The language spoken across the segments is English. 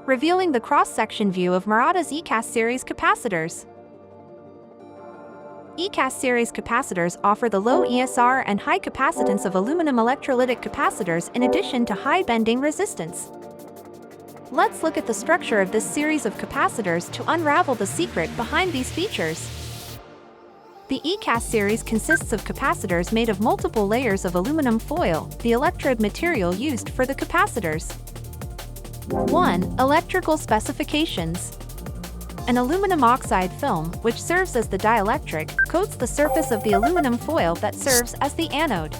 revealing the cross-section view of Murata's ECAS series capacitors. ECAS series capacitors offer the low ESR and high capacitance of aluminum electrolytic capacitors in addition to high bending resistance. Let's look at the structure of this series of capacitors to unravel the secret behind these features. The ECAS series consists of capacitors made of multiple layers of aluminum foil, the electrode material used for the capacitors. 1. Electrical specifications. An aluminum oxide film, which serves as the dielectric, coats the surface of the aluminum foil that serves as the anode.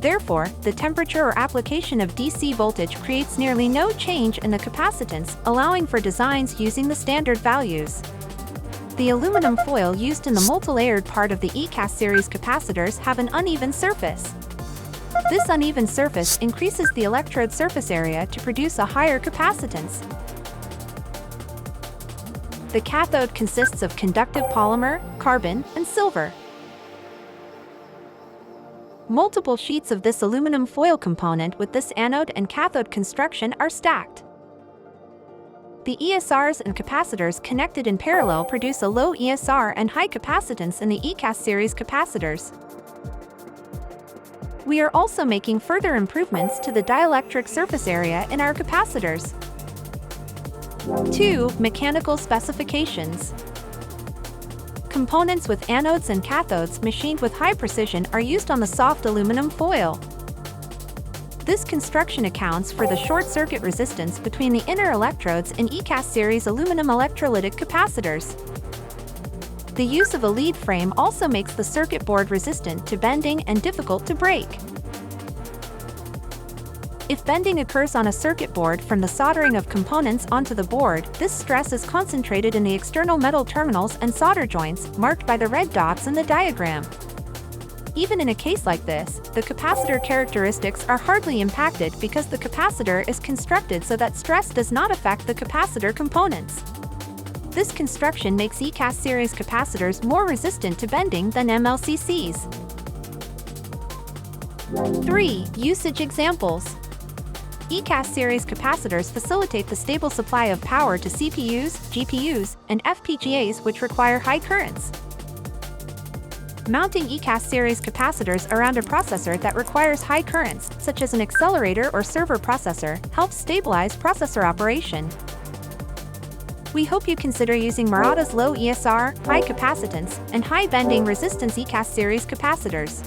Therefore, the temperature or application of DC voltage creates nearly no change in the capacitance, allowing for designs using the standard values. The aluminum foil used in the multilayered part of the ECAS series capacitors have an uneven surface. This uneven surface increases the electrode surface area to produce a higher capacitance. The cathode consists of conductive polymer, carbon, and silver. Multiple sheets of this aluminum foil component with this anode and cathode construction are stacked. The ESRs and capacitors connected in parallel produce a low ESR and high capacitance in the ECAS series capacitors. We are also making further improvements to the dielectric surface area in our capacitors. 2. Mechanical specifications. Components with anodes and cathodes machined with high precision are used on the soft aluminum foil. This construction accounts for the short circuit resistance between the inner electrodes in ECAS series aluminum electrolytic capacitors. The use of a lead frame also makes the circuit board resistant to bending and difficult to break. If bending occurs on a circuit board from the soldering of components onto the board, this stress is concentrated in the external metal terminals and solder joints, marked by the red dots in the diagram. Even in a case like this, the capacitor characteristics are hardly impacted because the capacitor is constructed so that stress does not affect the capacitor components. This construction makes ECAS series capacitors more resistant to bending than MLCCs. 3. Usage examples. ECAS series capacitors facilitate the stable supply of power to CPUs, GPUs, and FPGAs which require high currents. Mounting ECAS series capacitors around a processor that requires high currents, such as an accelerator or server processor, helps stabilize processor operation. We hope you consider using Murata's low ESR, high capacitance, and high bending resistance ECAS series capacitors.